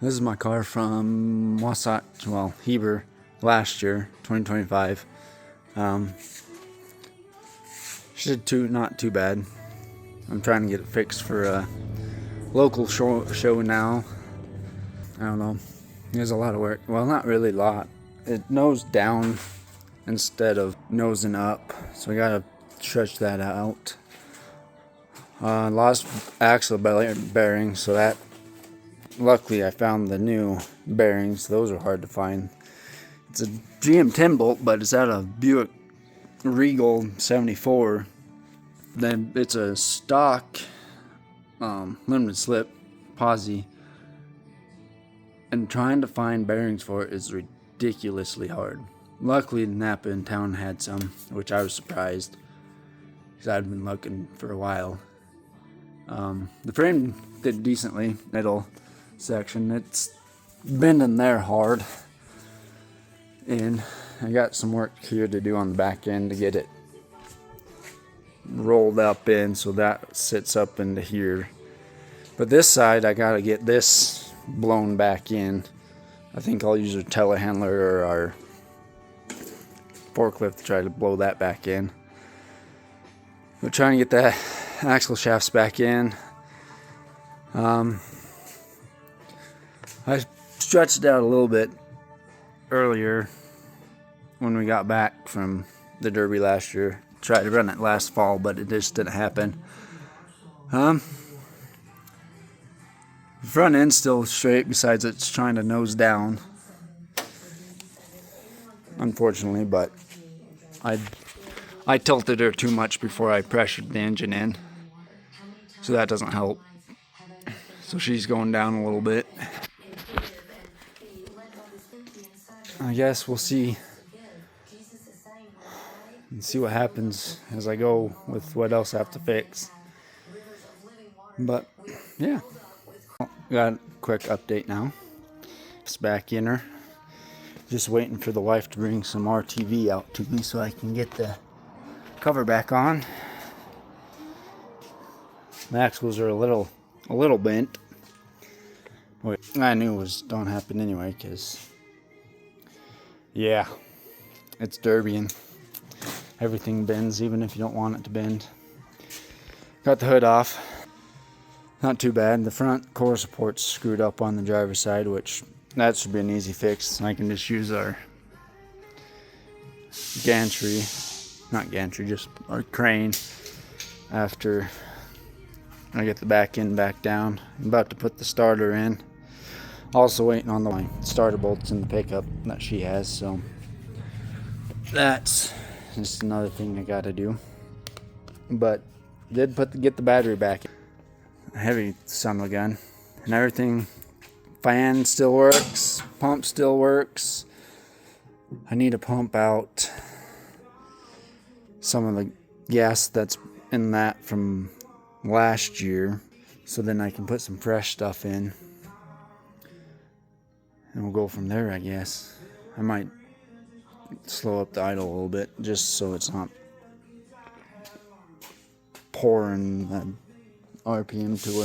This is my car from Wasatch, well, Heber, last year, 2025. Not too bad. I'm trying to get it fixed for a local show now. I don't know. There's a lot of work. Well, not really a lot. It nosed down instead of nosing up, so I gotta stretch that out. Lost axle bearing, so that luckily I found the new bearings. Those are hard to find. It's a GM 10 bolt, but it's out of Buick Regal 74. Then it's a stock limited slip posi, and trying to find bearings for it is ridiculously hard. Luckily, Napa in town had some, which I was surprised because I'd been looking for a while. The frame did decently, middle section. It's bending there hard, and I got some work here to do on the back end to get it rolled up in so that sits up into here. But this side, I gotta get this blown back in. I think I'll use a telehandler or our forklift to try to blow that back in. We're trying to get that axle shafts back in. I stretched it out a little bit earlier when we got back from the Derby last year. Tried to run it last fall, but it just didn't happen. The front end's still straight, besides it's trying to nose down, unfortunately, but I tilted her too much before I pressured the engine in, so that doesn't help. So she's going down a little bit. I guess we'll see what happens as I go with what else I have to fix. But yeah, got a quick update now. It's back in her. Just waiting for the wife to bring some RTV out to me so I can get the cover back on. The axles are a little bent. Which I knew don't happen anyway, because yeah, it's derbying. Everything bends, even if you don't want it to bend. Got the hood off. Not too bad. The front core support's screwed up on the driver's side, which that should be an easy fix. I can just use our just our crane after I get the back end back down. I'm about to put the starter in. Also waiting on the starter bolts in the pickup that she has, so that's just another thing I gotta do. But did get the battery back. Heavy son of a gun. And everything, fan still works, pump still works. I need to pump out some of the gas that's in that from last year, so then I can put some fresh stuff in. And we'll go from there, I guess. I might slow up the idle a little bit, just so it's not pouring the RPM to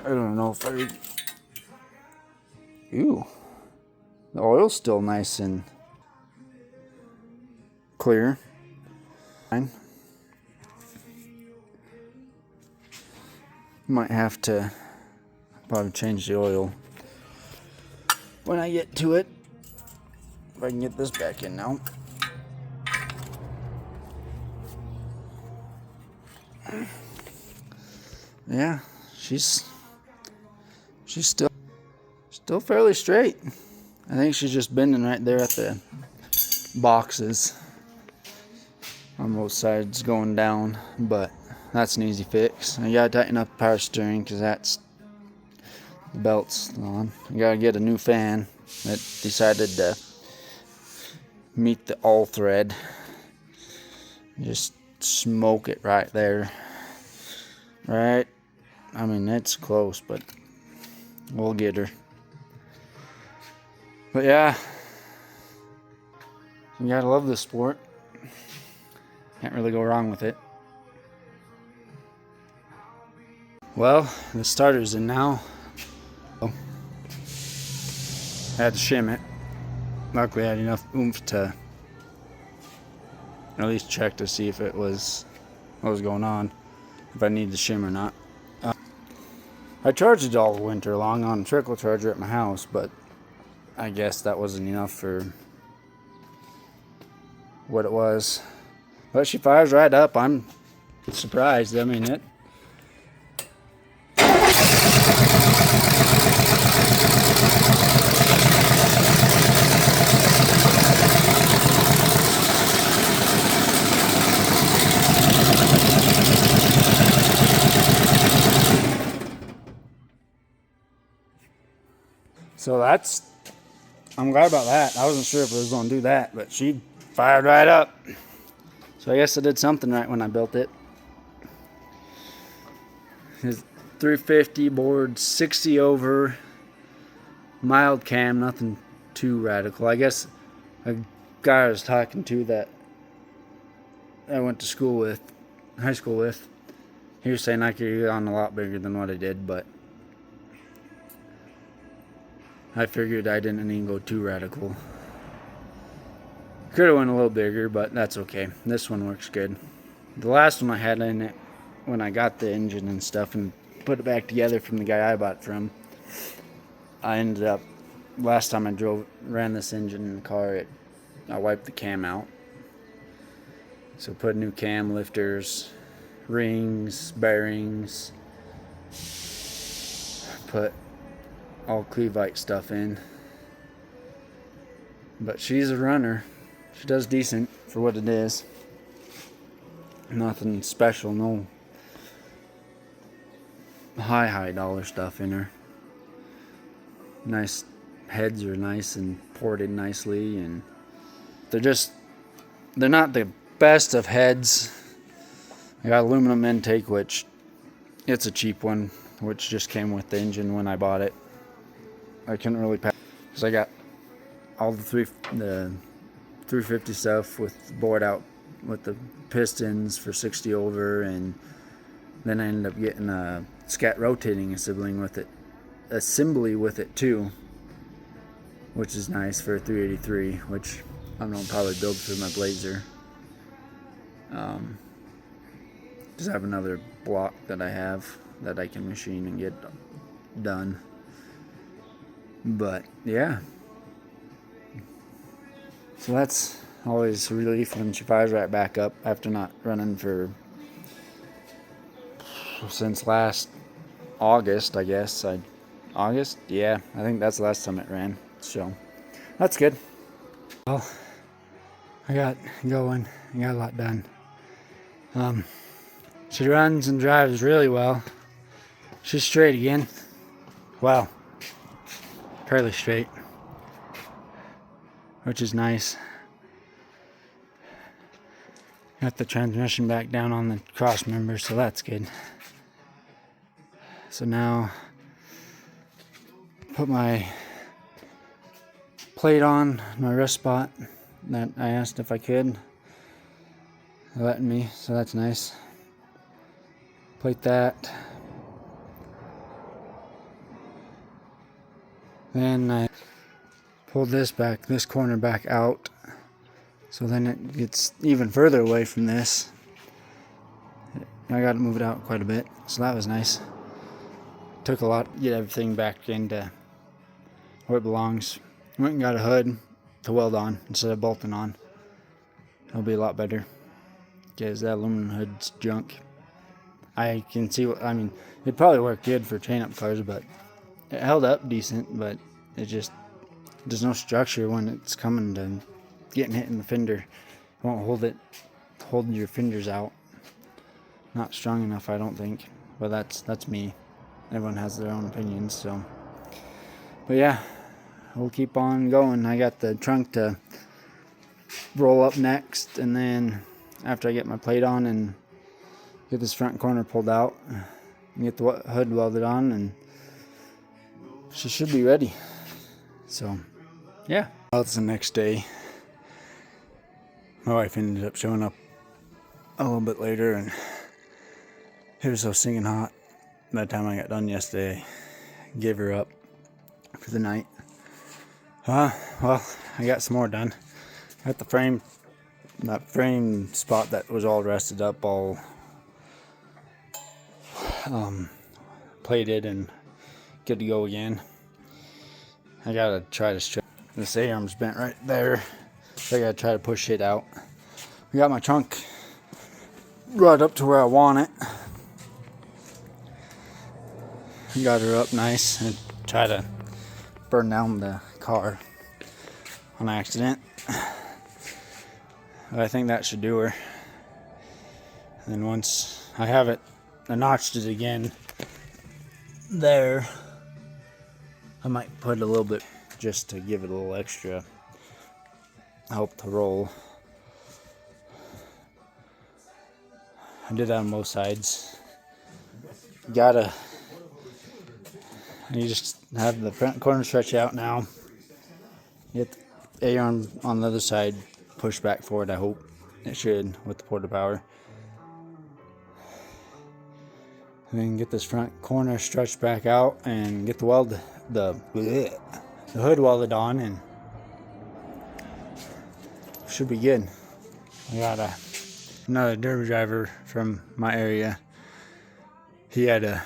I don't know if Ew. The oil's still nice and clear. Fine. Might have to probably change the oil when I get to it. If I can get this back in now. Yeah, she's still fairly straight. I think she's just bending right there at the boxes on both sides going down, but that's an easy fix. I gotta tighten up the power steering because the belt's on. I gotta get a new fan that decided to meet the all thread. Just smoke it right there. Right? I mean, it's close, but we'll get her. But yeah, you gotta love this sport. Can't really go wrong with it. Well, the starter's in now. I had to shim it. Luckily I had enough oomph to at least check to see if it was what was going on, if I needed to shim or not. I charged it all winter long on a trickle charger at my house, but I guess that wasn't enough for what it was. But she fires right up. I'm surprised. I mean, it. So I'm glad about that. I wasn't sure if it was going to do that, but she fired right up. So I guess I did something right when I built it. His 350 board, 60 over, mild cam, nothing too radical. I guess a guy I was talking to that I went to school with, high school with, he was saying I could get on a lot bigger than what I did, but I figured I didn't even go too radical. Could have went a little bigger, but that's okay. This one works good. The last one I had in it, when I got the engine and stuff and put it back together from the guy I bought it from, I ended up, last time I ran this engine in the car, I wiped the cam out. So put new cam, lifters, rings, bearings, put all Clevite stuff in. But she's a runner. She does decent for what it is. Nothing special, no high dollar stuff in her. Nice heads are nice and ported nicely, and they're not the best of heads. I got aluminum intake, which it's a cheap one, which just came with the engine when I bought it. I couldn't really pass because I got all the 350 stuff with bored out with the pistons for 60 over, and then I ended up getting a scat rotating assembly with it too, which is nice for a 383, which I'm gonna probably build for my Blazer. Just have another block that I have that I can machine and get done. But yeah, so that's always a relief when she fires right back up after not running since last August, I guess. August? Yeah, I think that's the last time it ran. So that's good. Well, I got going. I got a lot done. She runs and drives really well. She's straight again. Wow. Fairly straight, which is nice. Got the transmission back down on the cross member, so that's good. So now put my plate on my wrist spot that I asked if I could. They're letting me, so that's nice. Plate that. Then I pulled this corner back out, so then it gets even further away from this. I got to move it out quite a bit, so that was nice. Took a lot to get everything back into where it belongs. Went and got a hood to weld on instead of bolting on. It'll be a lot better, because that aluminum hood's junk. I can see it'd probably work good for chain-up cars, but it held up decent, but there's no structure when it's coming to getting hit in the fender. It won't hold your fenders out. Not strong enough, I don't think. But that's me. Everyone has their own opinions, so. But yeah, we'll keep on going. I got the trunk to roll up next, and then after I get my plate on and get this front corner pulled out, and get the hood welded on, and she should be ready. So, yeah. Well, it's the next day. My wife ended up showing up a little bit later, and it was so singing hot. By the time I got done yesterday, I gave her up for the night. Well, I got some more done. Got the frame, that frame spot that was all rusted up, all plated and good to go again. I gotta try to stretch. This A-arm's bent right there, so I gotta try to push it out. I got my trunk right up to where I want it. Got her up nice and try to burn down the car on accident. But I think that should do her. And then once I have it, I notched it again there. I might put a little bit just to give it a little extra help to roll. I did that on both sides. You just have the front corner stretch out now. Get the A-arm on the other side, push back forward, I hope. It should, with the porta power. And then get this front corner stretched back out and get the hood welded on, and should be good. I got another derby driver from my area. He had a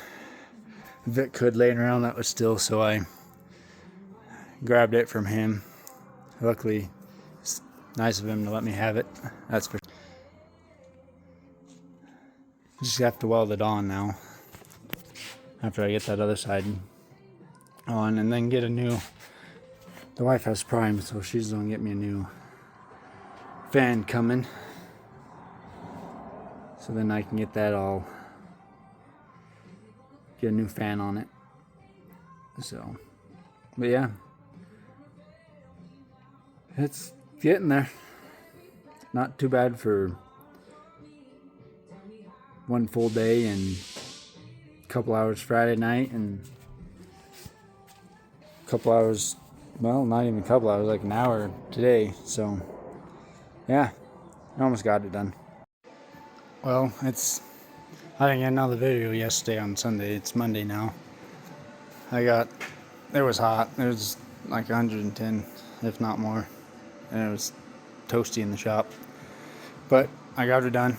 Vic hood laying around that was still, so I grabbed it from him. Luckily, it's nice of him to let me have it. That's for just have to weld it on now after I get that other side on, and then get a new. The wife has Prime, so she's gonna get me a new fan coming, so then I can get that all. Get a new fan on it. So, but yeah, it's getting there. Not too bad for one full day and a couple hours Friday night and a couple hours, well, not even a couple hours, like an hour today. So yeah, I almost got it done. Well, I didn't get another video yesterday on Sunday. It's Monday now. It was hot. It was like 110, if not more. And it was toasty in the shop. But I got her done.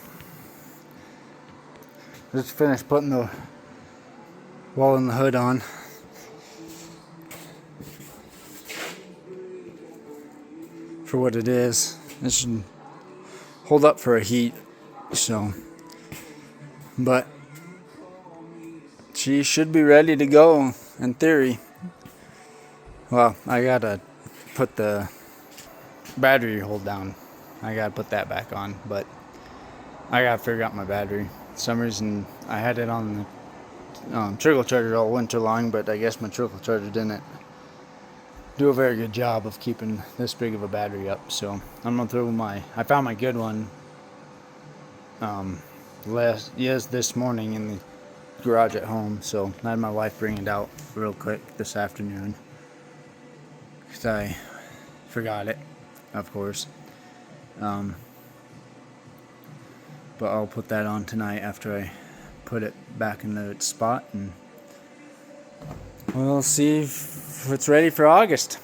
Just finished putting the wall and the hood on. For what it is. It should hold up for a heat. So. But she should be ready to go in theory. Well, I gotta put the battery hold down. I gotta put that back on, but I gotta figure out my battery. For some reason I had it on the trickle charger all winter long, but I guess my trickle charger didn't do a very good job of keeping this big of a battery up. So I'm gonna throw I found my good one this morning in the garage at home, so I had my wife bring it out real quick this afternoon because I forgot it, of course. But I'll put that on tonight after I put it back in its spot, and we'll see if it's ready for August.